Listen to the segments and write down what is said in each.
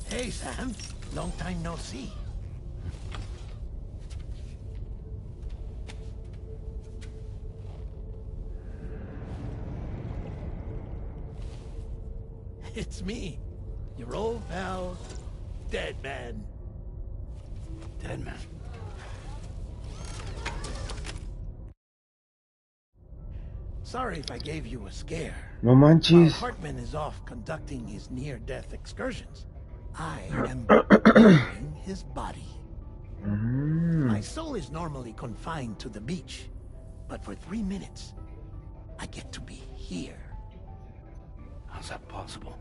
Hey, Sam. Long time no see. It's me, your old pal, Dead Man. Dead Man. Sorry if I gave you a scare. No While manches. Hartman is off conducting his near-death excursions, I am burying his body. My soul is normally confined to the beach, but for 3 minutes, I get to be here. How's that possible?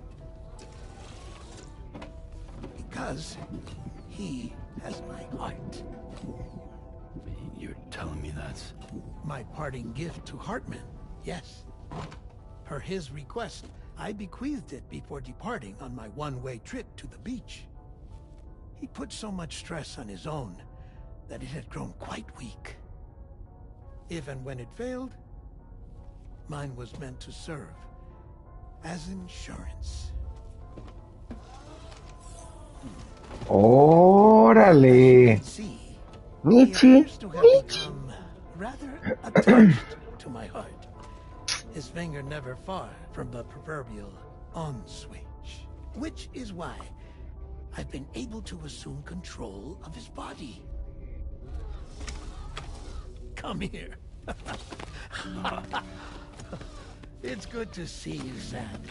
Because he has my heart. You're telling me that's... My parting gift to Hartman, yes. Per his request, I bequeathed it before departing on my one-way trip to the beach. He put so much stress on his own that it had grown quite weak. If and when it failed, mine was meant to serve as insurance. Órale. See, Michi. he appears to have become rather attached to my heart. His finger never far from the proverbial on switch, which is why I've been able to assume control of his body. Come here. It's good to see you, Sam.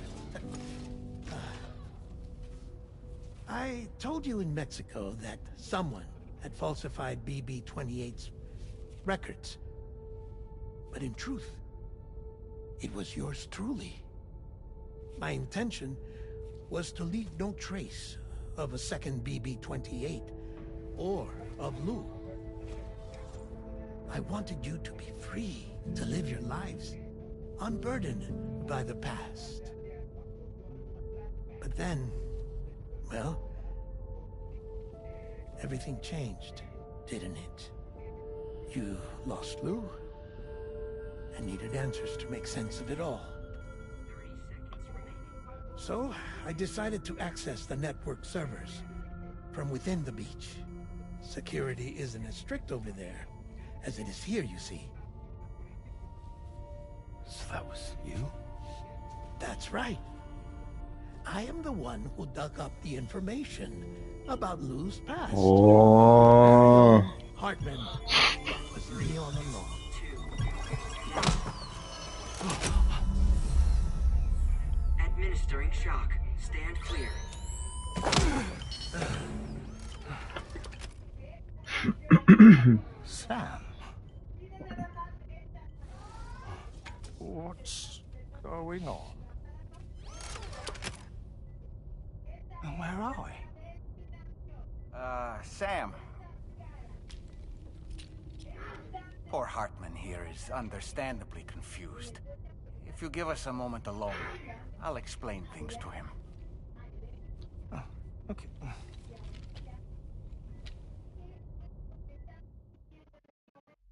I told you in Mexico that someone had falsified BB-28's records. But in truth, it was yours truly. My intention was to leave no trace of a second BB-28 or of Lou. I wanted you to be free to live your lives, unburdened by the past. But then, well, everything changed, didn't it? You lost Lou, and needed answers to make sense of it all. So, I decided to access the network servers from within the beach. Security isn't as strict over there as it is here, you see. So that was you? That's right. I am the one who dug up the information about Lou's past. Oh. Hartman was me all along. Administering shock. Stand clear. Sam. What's going on? And where are we? Sam. Poor Hartman here is understandably confused. If you give us a moment alone, I'll explain things to him. Oh, okay.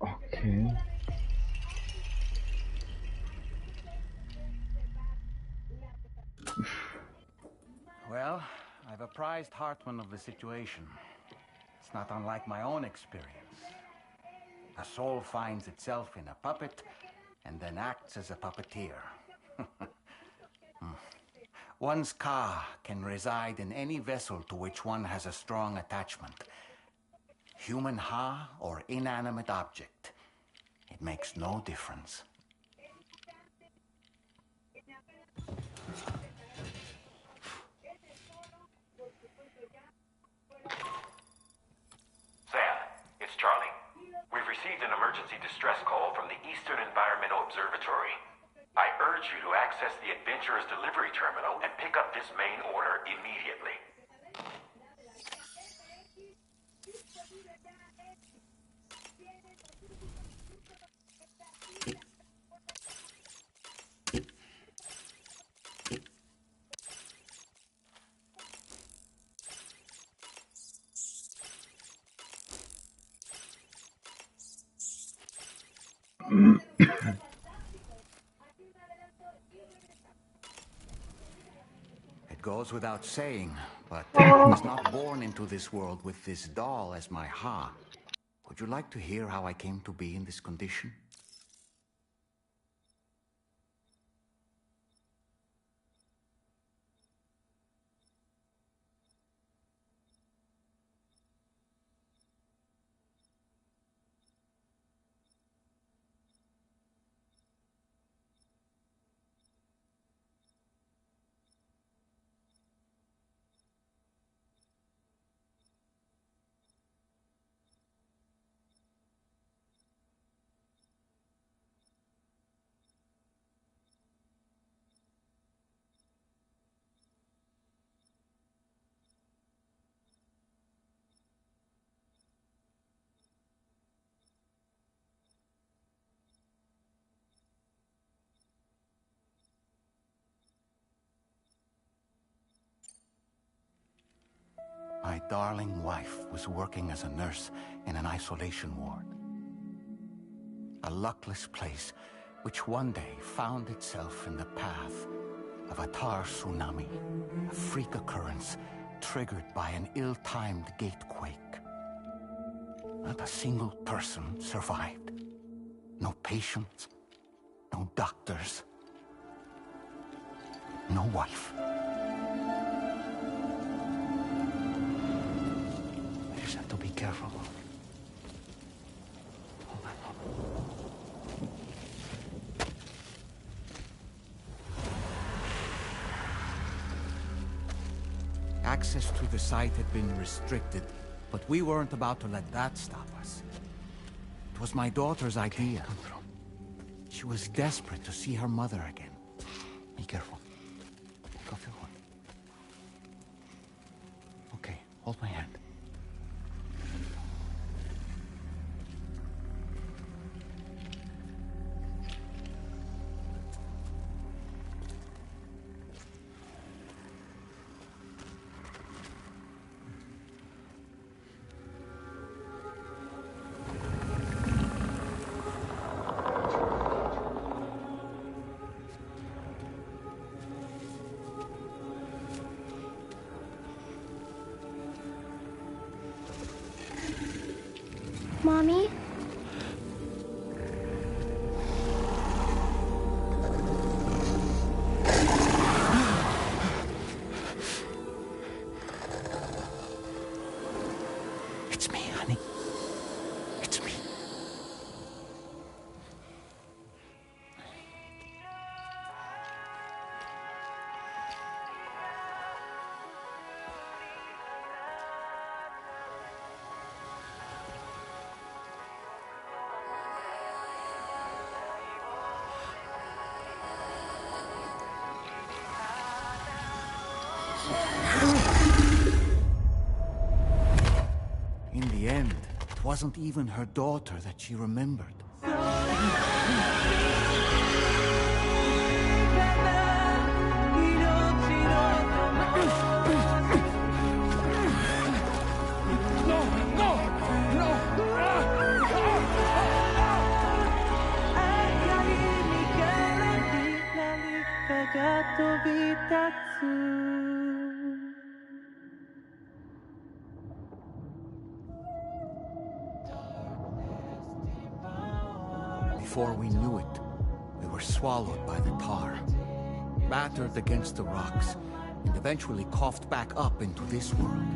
Okay. Well, Well, I've apprised Hartman of the situation. It's not unlike my own experience. A soul finds itself in a puppet and then acts as a puppeteer. One's ka can reside in any vessel to which one has a strong attachment. Human ha or inanimate object. It makes no difference. Sam, it's Charlie. We've received an emergency distress call from the Eastern Environmental Observatory. I urge you to access the Adventurer's delivery terminal and pick up this main order immediately. It goes without saying, but I was not born into this world with this doll as my ha. Would you like to hear how I came to be in this condition? My darling wife was working as a nurse in an isolation ward. A luckless place which one day found itself in the path of a tar tsunami, a freak occurrence triggered by an ill-timed gatequake. Not a single person survived. No patients, no doctors, no wife. I just have to be careful. Hold on. Access to the site had been restricted, but we weren't about to let that stop us. It was my daughter's idea. Come through. She was desperate to see her mother again. Be careful. Take off your hood. Okay, hold my hand. Mommy? It's me, honey. It's me. In the end, it wasn't even her daughter that she remembered. before we knew it, we were swallowed by the tar, battered against the rocks, and eventually coughed back up into this world.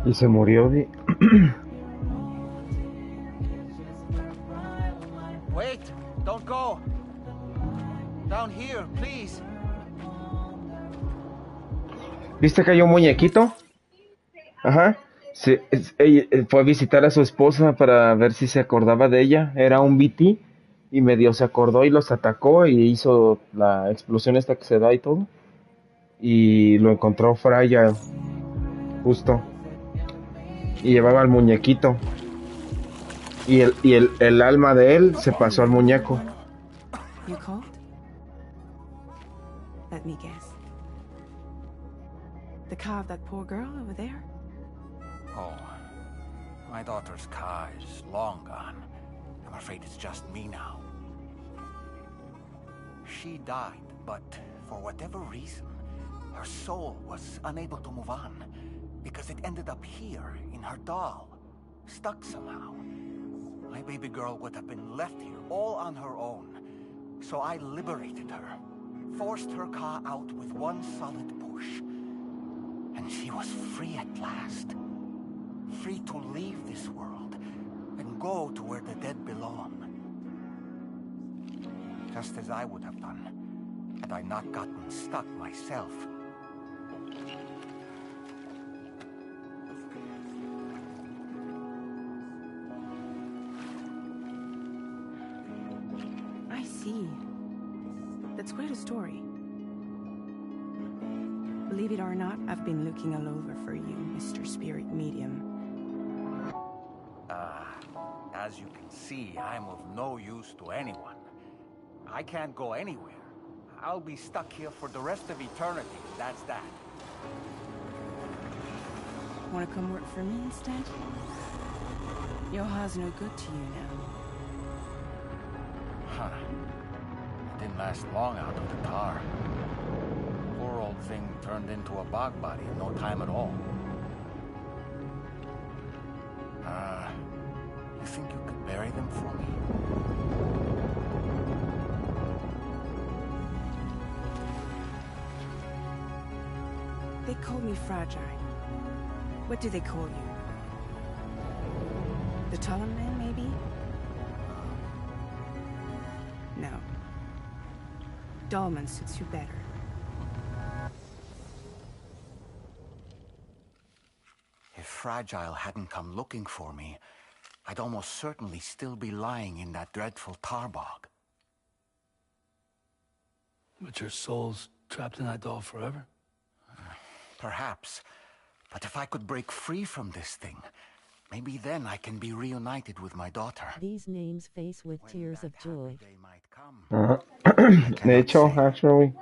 Y se murió de... Wait! Don't go! Down here, please! ¿Viste que hay un muñequito? Ajá. Ella fue a visitar a su esposa para ver si se acordaba de ella. Era un BT y medio se acordó y los atacó y hizo la explosión esta que se da y todo. Y lo encontró Fraya, justo. Y llevaba al muñequito. Y el alma de él se pasó al muñeco. You called? Let me guess. The car of that poor girl over there? Oh, my daughter's car is long gone. I'm afraid it's just me now. She died, but for whatever reason, her soul was unable to move on, because it ended up here, in her doll, stuck somehow. My baby girl would have been left here all on her own. So I liberated her, forced her car out with one solid push. And she was free at last. Free to leave this world and go to where the dead belong. Just as I would have done, had I not gotten stuck myself. I see. That's quite a story. Believe it or not, I've been looking all over for you, Mr. Spirit Medium. As you can see, I'm of no use to anyone. I can't go anywhere. I'll be stuck here for the rest of eternity, that's that. Wanna come work for me instead? Yoha's no good to you now. Huh. It didn't last long out of the tar. Poor old thing turned into a bog body in no time at all. You think you could bury them for me? They call me Fragile. What do they call you? The taller man, maybe? No. Dolman suits you better. If Fragile hadn't come looking for me, I'd almost certainly still be lying in that dreadful tar bog. But your soul's trapped in that doll forever? Perhaps. But if I could break free from this thing, maybe then I can be reunited with my daughter. These names face with tears of joy. Day might come. Ajá. I De cannot hecho, say. actually.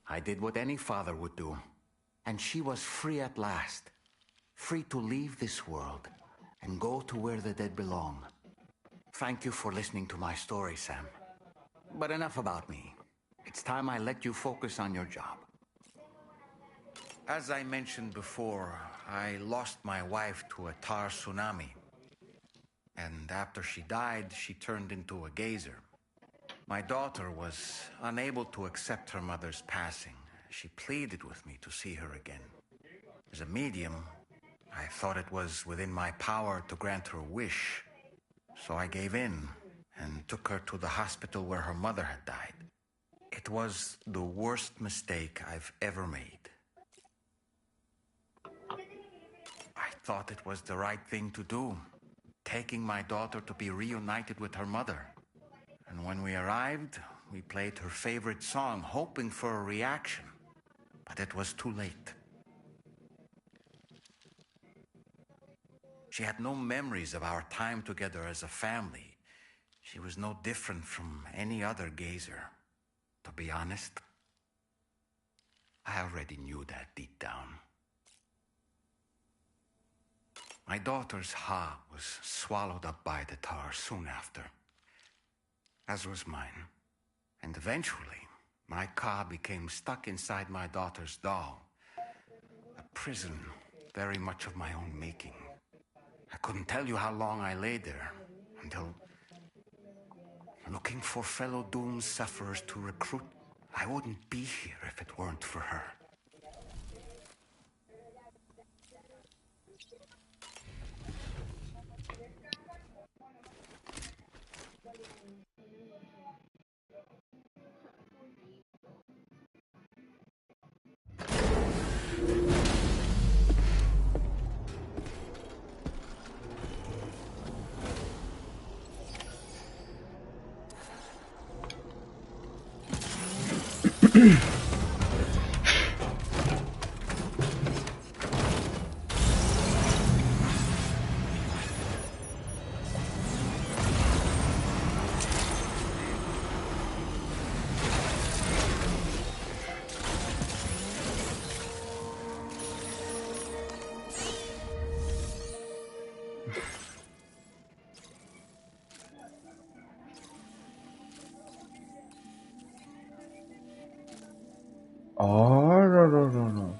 I did what any father would do. And she was free at last. Free to leave this world and go to where the dead belong. Thank you for listening to my story, Sam. But enough about me. It's time I let you focus on your job. As I mentioned before, I lost my wife to a tar tsunami. And after she died, she turned into a geyser. My daughter was unable to accept her mother's passing. She pleaded with me to see her again. As a medium, I thought it was within my power to grant her wish, so I gave in and took her to the hospital where her mother had died. It was the worst mistake I've ever made. I thought it was the right thing to do, taking my daughter to be reunited with her mother. And when we arrived, we played her favorite song, hoping for a reaction. But it was too late. She had no memories of our time together as a family. She was no different from any other gazer. To be honest, I already knew that deep down. My daughter's heart was swallowed up by the tar soon after, as was mine. And eventually, my car became stuck inside my daughter's doll. A prison very much of my own making. I couldn't tell you how long I lay there, until, looking for fellow doomed sufferers to recruit, I wouldn't be here if it weren't for her. Oh, no, no, no, no.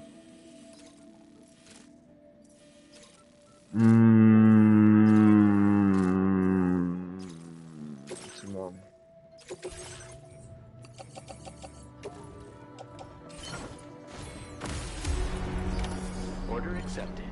Simón. Order accepted.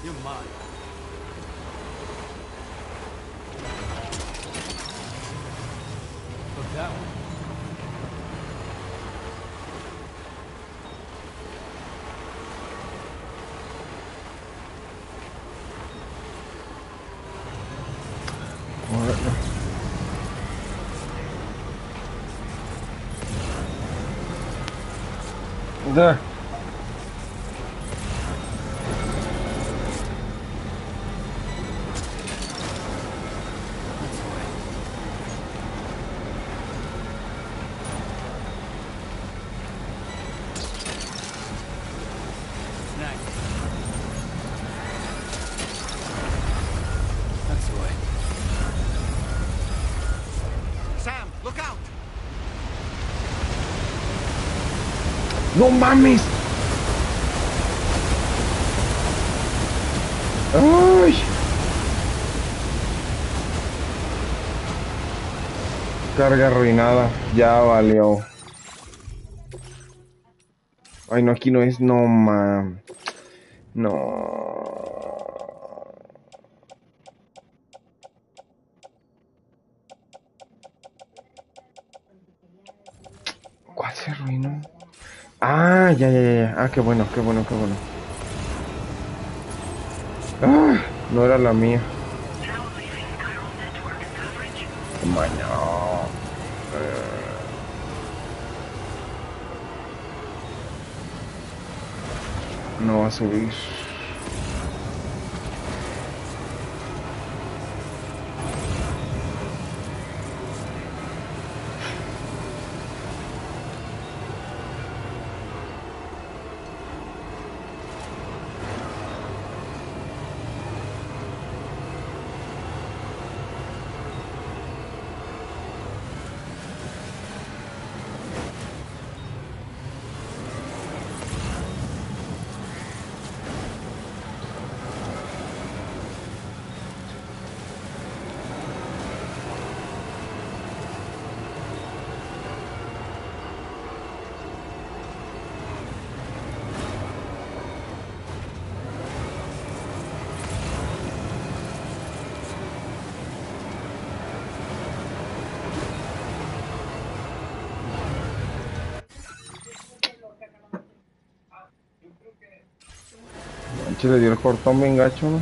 You're mine. Look that way. Da. That's the way. Sam, look out! ¡No mames! ¡Ay! Carga arruinada. Ya valió. Ay, no, aquí no es. No, mam. No. ¿Cuál se arruinó? Ah, ya. Ah, qué bueno, qué bueno, qué bueno. Ah, no era la mía. Maño. No va a subir. Manche, le dio el cortón bien gacho, ¿no?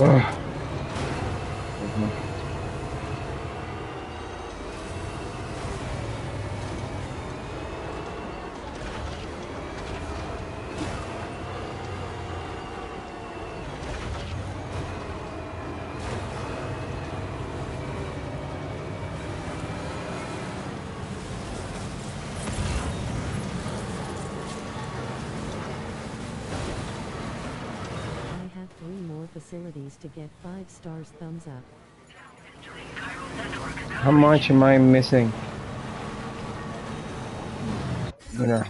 Ah. I have 3 more facilities to get 5 stars thumbs up. How much am I missing? Mira.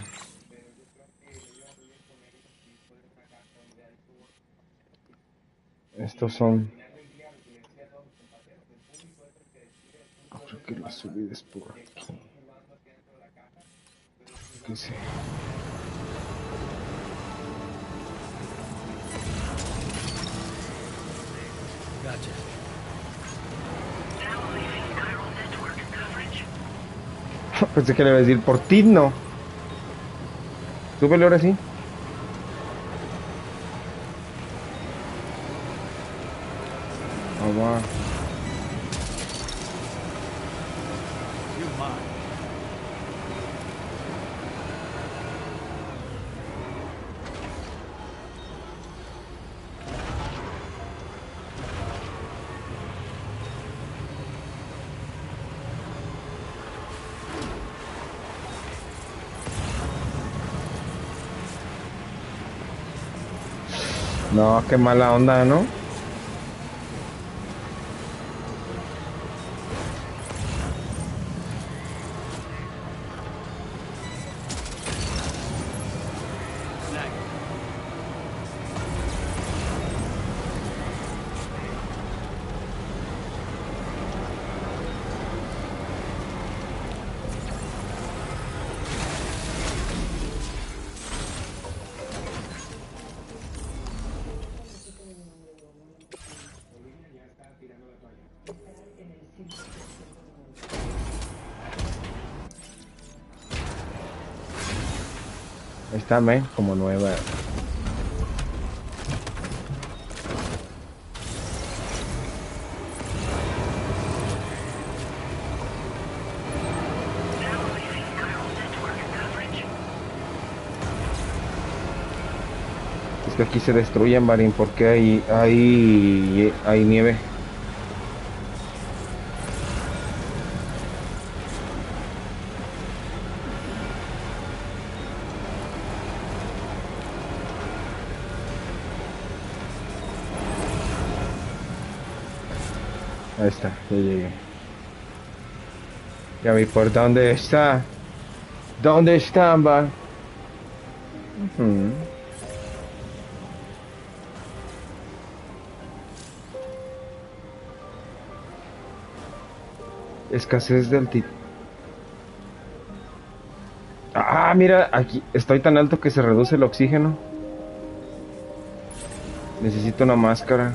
Estos son. Creo que la subida es por aquí. ¿Qué sé? Gotcha. Pensé que le iba a decir por ti, no. Súbele ahora sí. Ah, va. No, qué mala onda, ¿no? Ahí está, ven, como nueva. Es que aquí se destruyen, Marín, porque hay nieve. Ahí está, ya llegué. Ya vi por dónde está. ¿Dónde están, va? Ujú. Escasez del tipo. Ah, mira, aquí estoy tan alto que se reduce el oxígeno. Necesito una máscara.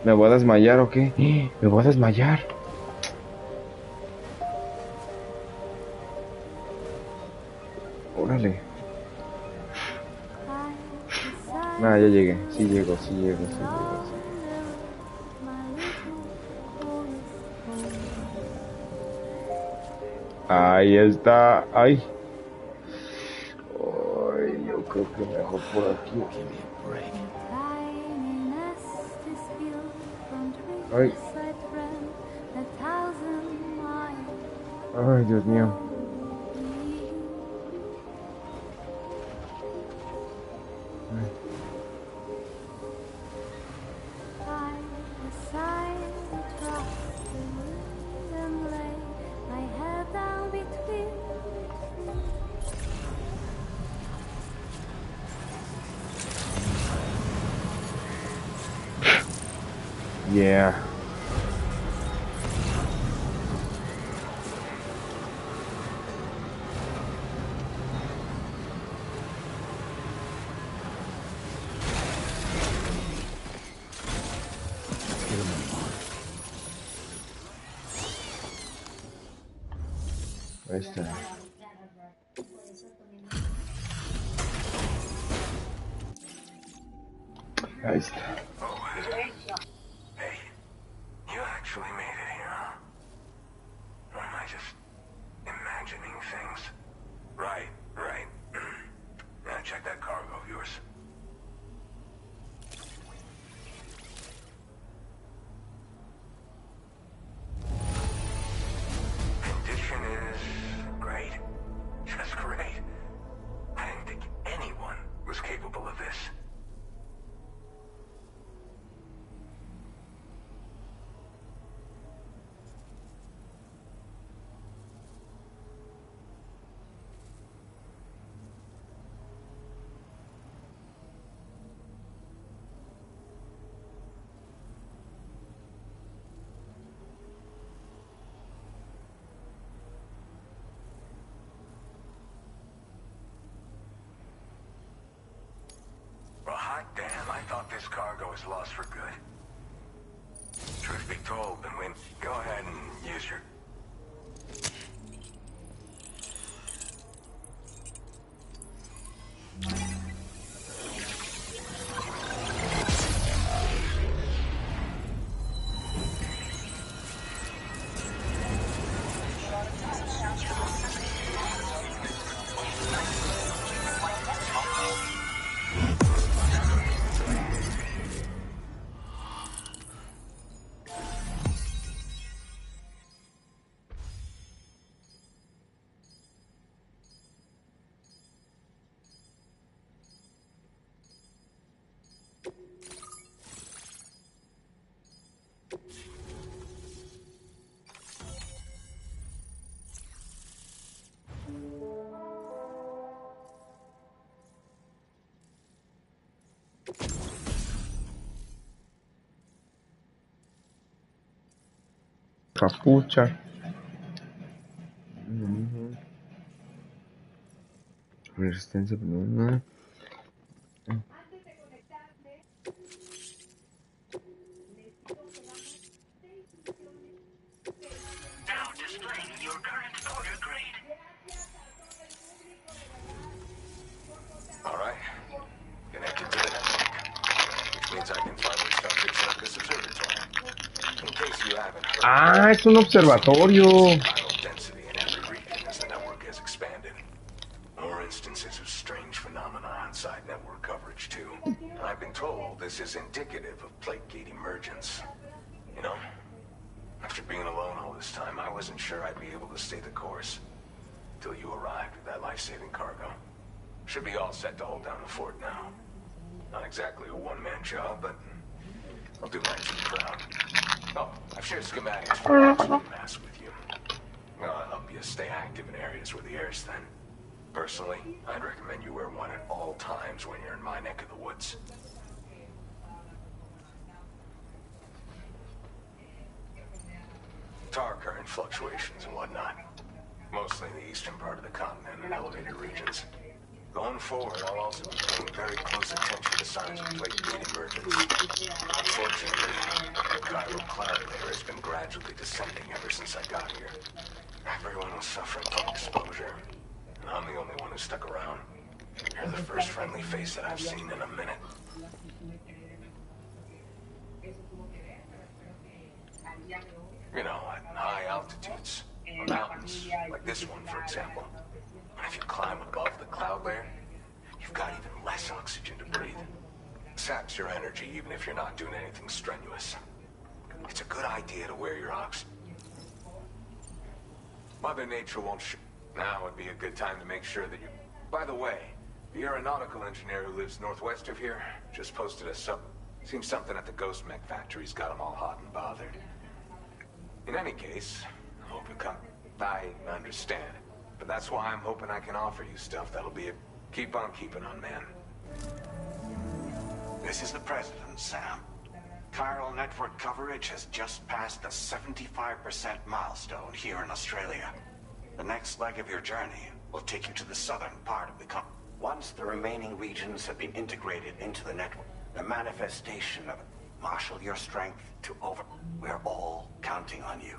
¿Me voy a desmayar o qué? Me voy a desmayar. Órale. Ah, ya llegué. Sí llego, sí llego, sí llego. Sí. Ahí está. Ay. Ay, yo creo que mejor por aquí. Ay. Ay, Dios mío. Ay. Yeah. Ahí está. Ahí está. Hey, you actually made it here, huh? Or am I just imagining things? Right, right. Now check that cargo of yours. Condition is great. Just great. I didn't think anyone was capable of this. Well, hot damn, I thought this cargo was lost for good. Truth be told, Benwin, go ahead and use your... Capucha. Ujú. Resistencia. No. Now displaying your current order grade. Ah, es un observatorio. Density in every region as the network has expanded. More instances of strange phenomena outside network coverage, too. I've been told this is indicative of plate gate emergence. You know, after being alone all this time, I wasn't sure I'd be able to stay the course. Till you arrived with that life-saving cargo. Should be all set to hold down the fort now. Not exactly a one-man job, but I'll do my team proud. Oh, I've shared schematics for the oxygen mask with you. Well, I'll help you stay active in areas where the air's thin. Personally, I'd recommend you wear one at all times when you're in my neck of the woods. Tar current fluctuations and whatnot. Mostly in the eastern part of the continent and elevated regions. Going forward, I'll also be paying very close attention to signs of plate gate emergence. Unfortunately, the Cairo cloud layer has been gradually descending ever since I got here. Everyone was suffering from exposure, and I'm the only one who stuck around. You're the first friendly face that I've seen in a minute. You know, at high altitudes, on mountains, like this one, for example. And if you climb above the cloud layer, you've got even less oxygen to breathe. Saps your energy even if you're not doing anything strenuous. It's a good idea to wear your oxygen. Mother Nature won't Now would be a good time to make sure that you... By the way, the aeronautical engineer who lives northwest of here just posted a sub... Seems something at the Ghost Mech factory's got them all hot and bothered. In any case, I hope you come... I understand. But that's why I'm hoping I can offer you stuff that'll be a... Keep on keeping on, man. This is the President, Sam. Chiral network coverage has just passed the 75% milestone here in Australia. The next leg of your journey will take you to the southern part of the continent. Once the remaining regions have been integrated into the network, the manifestation of it. Marshal your strength to over... We're all counting on you.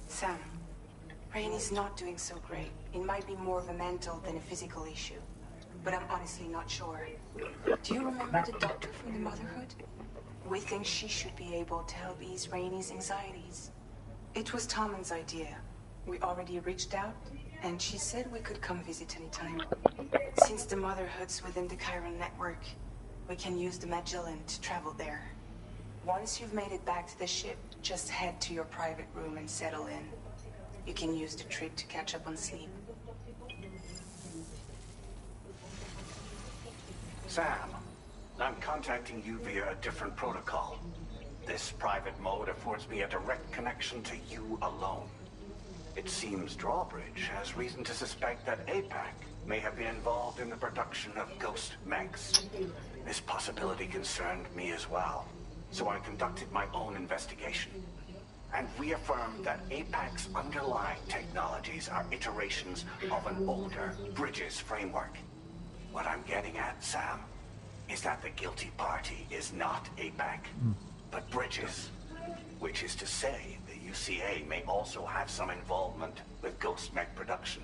Sam, Rainey's not doing so great. It might be more of a mental than a physical issue. But I'm honestly not sure. Do you remember the doctor from the Motherhood? We think she should be able to help ease Rainey's anxieties. It was Tommen's idea. We already reached out, and she said we could come visit anytime. Since the Motherhood's within the Chiron network, we can use the Magellan to travel there. Once you've made it back to the ship, just head to your private room and settle in. You can use the trip to catch up on sleep. Sam, I'm contacting you via a different protocol. This private mode affords me a direct connection to you alone. It seems Drawbridge has reason to suspect that APAC may have been involved in the production of ghost mechs. This possibility concerned me as well, so I conducted my own investigation and reaffirmed that APAC's underlying technologies are iterations of an older Bridges framework. What I'm getting at, Sam, is that the guilty party is not APAC, but Bridges, which is to say the UCA may also have some involvement with ghost mech production.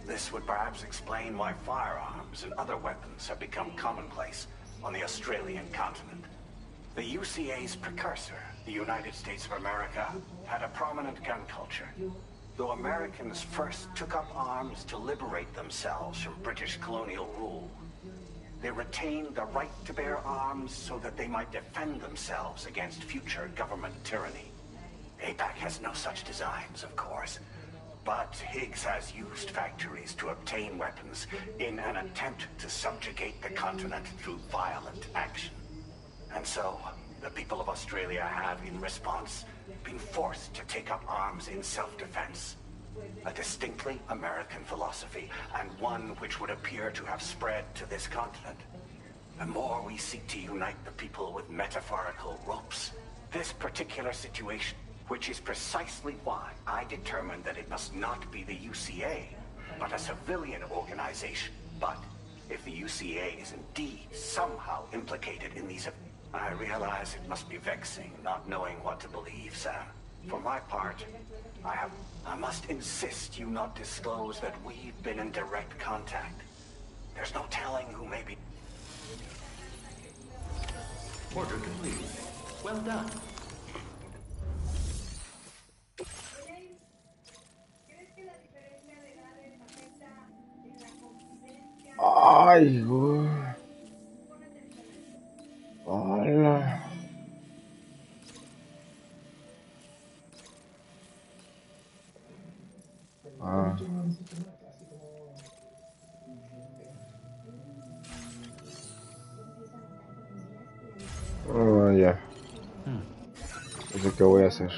This would perhaps explain why firearms and other weapons have become commonplace on the Australian continent. The UCA's precursor, the United States of America, had a prominent gun culture. Though Americans first took up arms to liberate themselves from British colonial rule, they retained the right to bear arms so that they might defend themselves against future government tyranny. APAC has no such designs, of course, but Higgs has used factories to obtain weapons in an attempt to subjugate the continent through violent action. And so, the people of Australia have, in response, been forced to take up arms in self-defense. A distinctly American philosophy, and one which would appear to have spread to this continent. The more we seek to unite the people with metaphorical ropes, this particular situation, which is precisely why I determined that it must not be the UCA, but a civilian organization. But if the UCA is indeed somehow implicated in these... I realize it must be vexing not knowing what to believe, Sam. For my part, I must insist you not disclose that we've been in direct contact. There's no telling who may be... Order complete. Well done. Ay, güey. Hola. Ah. Oh, ya. No sé qué voy a hacer.